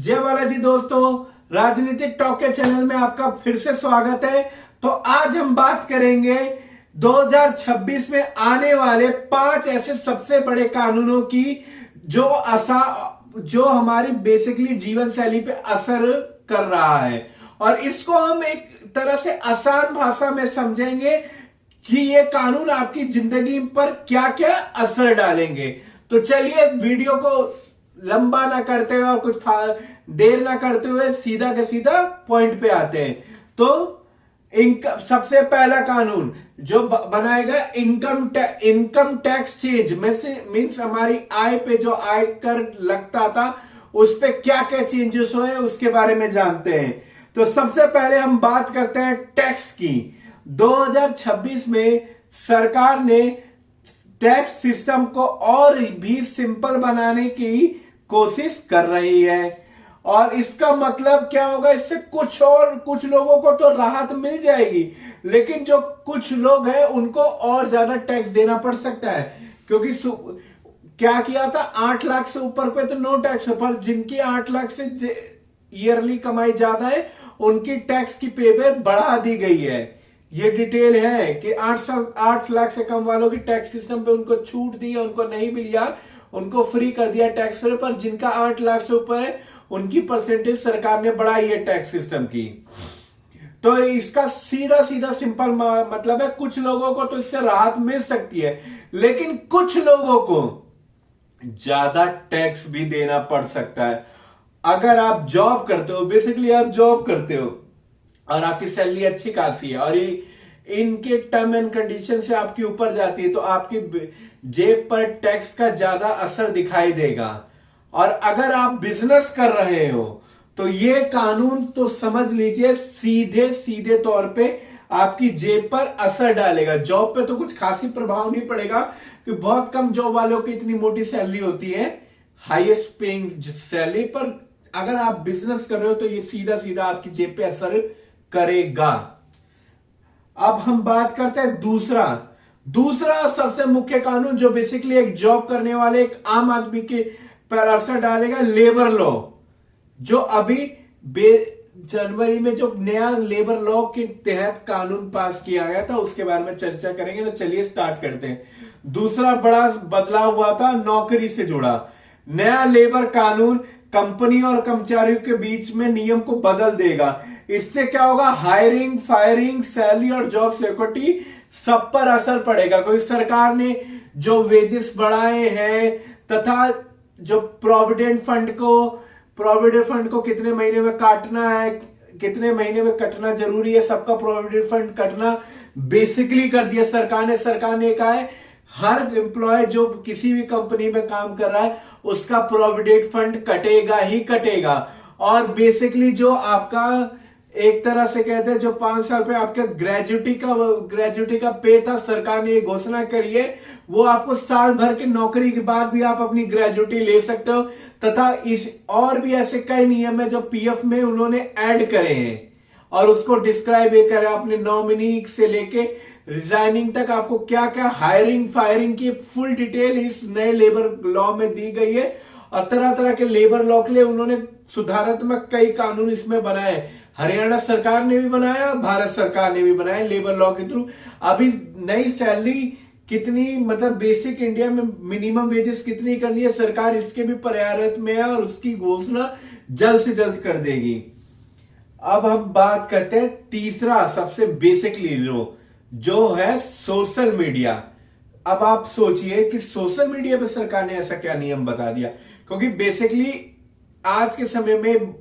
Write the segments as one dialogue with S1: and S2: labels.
S1: जय बालाजी दोस्तों, राजनीतिक टॉक के चैनल में आपका फिर से स्वागत है। तो आज हम बात करेंगे 2026 में आने वाले 5 ऐसे सबसे बड़े कानूनों की जो हमारी बेसिकली जीवन शैली पे असर कर रहा है, और इसको हम एक तरह से आसान भाषा में समझेंगे कि ये कानून आपकी जिंदगी पर क्या क्या असर डालेंगे। तो चलिए वीडियो को लंबा ना करते हुए और कुछ देर ना करते हुए सीधा के सीधा पॉइंट पे आते हैं। तो सबसे पहला कानून जो बनाएगा इनकम टैक्स चेंज में से मींस हमारी आय पे जो आयकर लगता था उस पे क्या क्या चेंजेस हुए उसके बारे में जानते हैं। तो सबसे पहले हम बात करते हैं टैक्स की। 2026 में सरकार ने टैक्स सिस्टम को और भी सिंपल बनाने की कोशिश कर रही है, और इसका मतलब क्या होगा, इससे कुछ लोगों को तो राहत मिल जाएगी, लेकिन जो कुछ लोग हैं उनको और ज्यादा टैक्स देना पड़ सकता है। क्योंकि क्या किया था, 8 लाख से ऊपर पे तो नो टैक्स, पर जिनकी 8 लाख से ईयरली कमाई ज्यादा है उनकी टैक्स की पे बढ़ा दी गई है। ये डिटेल है कि 8 लाख से कम वालों की टैक्स सिस्टम पे उनको छूट दी है, उनको नहीं भी लिया, उनको फ्री कर दिया टैक्स पे। पर जिनका 8 लाख से ऊपर है उनकी परसेंटेज सरकार ने बढ़ाई है टैक्स सिस्टम की। तो इसका सीधा सीधा सिंपल मतलब है, कुछ लोगों को तो इससे राहत मिल सकती है, लेकिन कुछ लोगों को ज्यादा टैक्स भी देना पड़ सकता है। अगर आप जॉब करते हो, बेसिकली आप जॉब करते हो और आपकी सैलरी अच्छी खासी है और इनके टर्म एंड कंडीशन से आपके ऊपर जाती है, तो आपकी जेब पर टैक्स का ज्यादा असर दिखाई देगा। और अगर आप बिजनेस कर रहे हो तो ये कानून तो समझ लीजिए सीधे तौर पे आपकी जेब पर असर डालेगा। जॉब पे तो कुछ खासी प्रभाव नहीं पड़ेगा कि बहुत कम जॉब वालों की इतनी मोटी सैलरी होती है, हाईएस्ट पेइंग सैलरी। पर अगर आप बिजनेस कर रहे हो तो ये सीधा सीधा आपकी जेब पे असर करेगा। अब हम बात करते हैं दूसरा सबसे मुख्य कानून जो बेसिकली एक जॉब करने वाले एक आम आदमी के पर असर डालेगा, लेबर लॉ। जो अभी जनवरी में जो नया लेबर लॉ के तहत कानून पास किया गया था उसके बारे में चर्चा करेंगे। तो चलिए स्टार्ट करते हैं। दूसरा बड़ा बदलाव हुआ था नौकरी से जुड़ा। नया लेबर कानून कंपनी और कर्मचारियों के बीच में नियम को बदल देगा। इससे क्या होगा, हायरिंग, फायरिंग, सैलरी और जॉब सिक्योरिटी सब पर असर पड़ेगा। क्योंकि सरकार ने जो वेजेस बढ़ाए हैं तथा जो प्रोविडेंट फंड को कितने महीने में काटना है, कितने महीने में कटना जरूरी है, सबका प्रोविडेंट फंड कटना बेसिकली कर दिया सरकार ने कहा है हर एम्प्लॉय जो किसी भी कंपनी में काम कर रहा है उसका प्रोविडेंट फंड कटेगा ही कटेगा। और बेसिकली जो आपका एक तरह से कहते हैं जो 5 साल पे आपका ग्रेजुटी का पे था, सरकार ने ये घोषणा करी है वो आपको साल भर की नौकरी के बाद भी आप अपनी ग्रेजुटी ले सकते हो। तथा इस और भी ऐसे कई नियम है जो पीएफ में उन्होंने ऐड करे हैं, और उसको डिस्क्राइब ये करे अपने नॉमिनी से लेके रिजाइनिंग तक आपको क्या क्या हायरिंग फायरिंग की फुल डिटेल इस नए लेबर लॉ में दी गई है। और तरह तरह के लेबर लॉ के लिए उन्होंने सुधारात्मक कई कानून इसमें बनाए। हरियाणा सरकार ने भी बनाया, भारत सरकार ने भी बनाया लेबर लॉ के थ्रू। अभी नई सैलरी कितनी, मतलब बेसिक इंडिया में मिनिमम वेजेस कितनी करनी है, सरकार इसके भी प्रयास में है और उसकी घोषणा जल्द से जल्द कर देगी। अब हम बात करते हैं तीसरा सबसे बेसिकली जो है सोशल मीडिया। अब आप सोचिए कि सोशल मीडिया पे सरकार ने ऐसा क्या नियम बता दिया, क्योंकि बेसिकली आज के समय में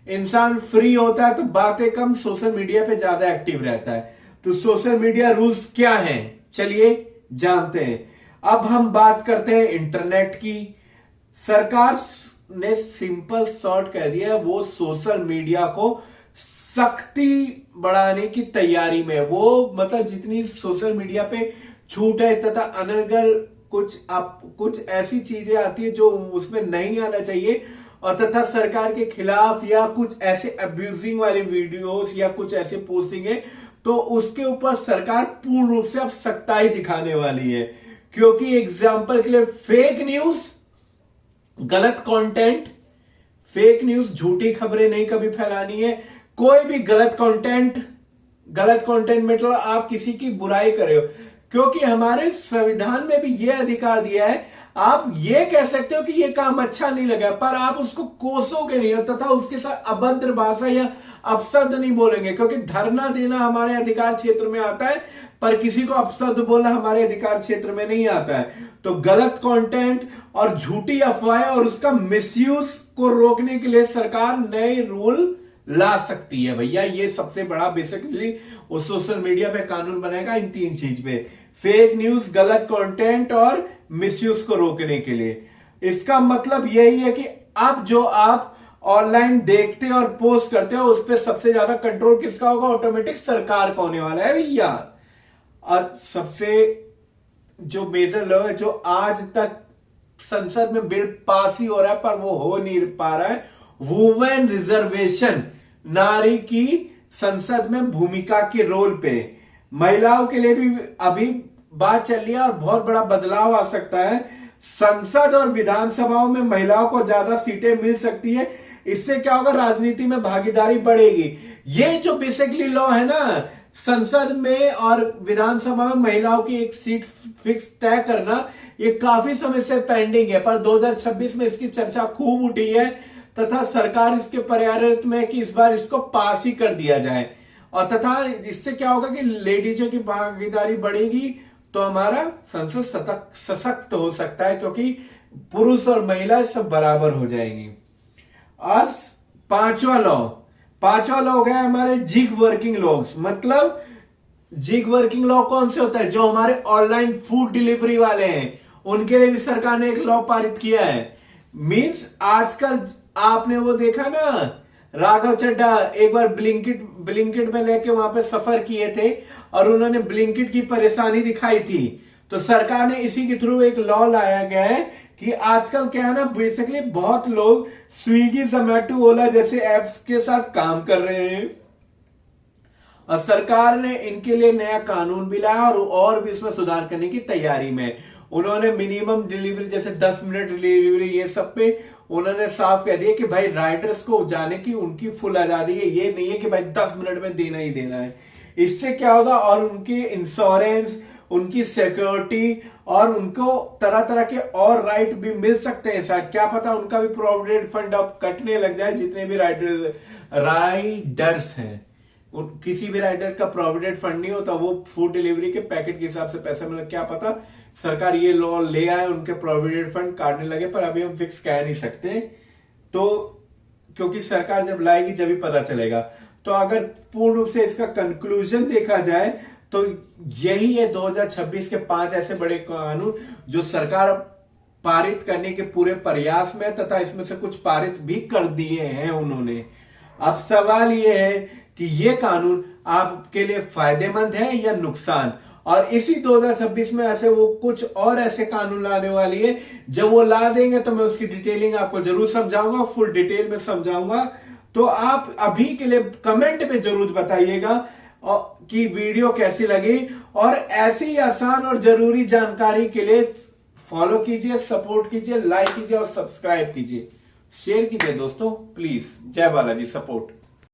S1: इंसान फ्री होता है तो बातें कम, सोशल मीडिया पे ज्यादा एक्टिव रहता है। तो सोशल मीडिया रूल्स क्या हैं, चलिए जानते हैं। अब हम बात करते हैं इंटरनेट की। सरकार ने सिंपल शॉर्ट कह दिया है वो सोशल मीडिया को सख्ती बढ़ाने की तैयारी में। वो मतलब जितनी सोशल मीडिया पे छूट है तथा अनगर कुछ ऐसी चीजें आती है जो उसमें नहीं आना चाहिए, और तथा सरकार के खिलाफ या कुछ ऐसे अब्यूजिंग वाले वीडियोस या कुछ ऐसे पोस्टिंग है तो उसके ऊपर सरकार पूर्ण रूप से अब सख्ताई दिखाने वाली है। क्योंकि एग्जाम्पल के लिए फेक न्यूज, गलत कंटेंट, फेक न्यूज, झूठी खबरें नहीं कभी फैलानी है। कोई भी गलत कंटेंट मतलब आप किसी की बुराई कर रहे हो, क्योंकि हमारे संविधान में भी ये अधिकार दिया है, आप ये कह सकते हो कि ये काम अच्छा नहीं लगा, पर आप उसको कोसोगे नहीं तथा उसके साथ अभद्र भाषा या अपशब्द नहीं बोलेंगे, क्योंकि धरना देना हमारे अधिकार क्षेत्र में आता है, पर किसी को अपशब्द बोलना हमारे अधिकार क्षेत्र में नहीं आता है। तो गलत कंटेंट और झूठी अफवाहें और उसका मिसयूज को रोकने के लिए सरकार नए रूल ला सकती है भैया। ये सबसे बड़ा बेसिकली वो सोशल मीडिया पे कानून बनाएगा इन 3 चीज पे, फेक न्यूज, गलत कंटेंट और मिसयूज को रोकने के लिए। इसका मतलब यही है कि अब जो आप ऑनलाइन देखते और पोस्ट करते हो उस पर सबसे ज्यादा कंट्रोल किसका होगा? ऑटोमेटिक सरकार का होने वाला है भैया। और सबसे जो मेजर लॉ है जो आज तक संसद में बिल पास ही हो रहा है पर वो हो नहीं पा रहा है, वुमेन रिजर्वेशन, नारी की संसद में भूमिका के रोल पे महिलाओं के लिए भी अभी बात चल रही है और बहुत बड़ा बदलाव आ सकता है। संसद और विधानसभाओं में महिलाओं को ज्यादा सीटें मिल सकती है। इससे क्या होगा? राजनीति में भागीदारी बढ़ेगी। ये जो बेसिकली लॉ है ना, संसद में और विधानसभा में महिलाओं की एक सीट फिक्स तय करना, ये काफी समय से पेंडिंग है, पर 2026 में इसकी चर्चा खूब उठी है तथा सरकार इसके प्रयास में कि इस बार इसको पास ही कर दिया जाए। और तथा इससे क्या होगा कि लेडीजों की भागीदारी बढ़ेगी तो हमारा संसद सशक्त हो सकता है, क्योंकि पुरुष और महिला सब बराबर हो जाएंगी। और पांचवा लॉ हो गया हमारे जिग वर्किंग लॉस। मतलब जिग वर्किंग लॉ कौन से होता है? जो हमारे ऑनलाइन फूड डिलीवरी वाले हैं उनके लिए भी सरकार ने एक लॉ पारित किया है। मींस आजकल आपने वो देखा ना, राघव चड्ढा एक बार ब्लिंकिट में लेके वहां पे सफर किए थे और उन्होंने ब्लिंकिट की परेशानी दिखाई थी, तो सरकार ने इसी के थ्रू एक लॉ लाया गया है कि आजकल क्या है ना, बेसिकली बहुत लोग स्विगी, जोमैटो, ओला जैसे एप्स के साथ काम कर रहे हैं और सरकार ने इनके लिए नया कानून भी लाया और भी इसमें सुधार करने की तैयारी में। उन्होंने मिनिमम डिलीवरी जैसे 10 मिनट डिलीवरी ये सब पे उन्होंने साफ कह दिया कि भाई राइडर्स को जाने की उनकी फुल आजादी है, ये नहीं है कि भाई 10 मिनट में देना ही देना है। इससे क्या होगा? और उनकी इंश्योरेंस, उनकी सिक्योरिटी और उनको तरह तरह के और राइट भी मिल सकते हैं। शायद क्या पता उनका भी प्रोविडेंट फंड अब कटने लग जाए, जितने भी राइडर्स हैं। किसी भी राइडर का प्रोविडेंट फंड नहीं होता, वो फूड डिलीवरी के पैकेट के हिसाब से पैसा मिले। क्या पता सरकार ये लॉ ले आए, उनके प्रोविडेंट फंड काटने लगे, पर अभी हम फिक्स कह नहीं सकते, तो क्योंकि सरकार जब लाएगी जब ही पता चलेगा। तो अगर पूर्ण रूप से इसका कंक्लूजन देखा जाए तो यही है 2026 के 5 ऐसे बड़े कानून जो सरकार पारित करने के पूरे प्रयास में, तथा इसमें से कुछ पारित भी कर दिए हैं उन्होंने। अब सवाल ये है कि ये कानून आपके लिए फायदेमंद है या नुकसान। और इसी 2026 में ऐसे वो कुछ और ऐसे कानून लाने वाली है, जब वो ला देंगे तो मैं उसकी डिटेलिंग आपको जरूर समझाऊंगा, फुल डिटेल में समझाऊंगा। तो आप अभी के लिए कमेंट में जरूर बताइएगा कि वीडियो कैसी लगी, और ऐसी आसान और जरूरी जानकारी के लिए फॉलो कीजिए, सपोर्ट कीजिए, लाइक कीजिए और सब्सक्राइब कीजिए, शेयर कीजिए दोस्तों प्लीज। जय बालाजी, सपोर्ट।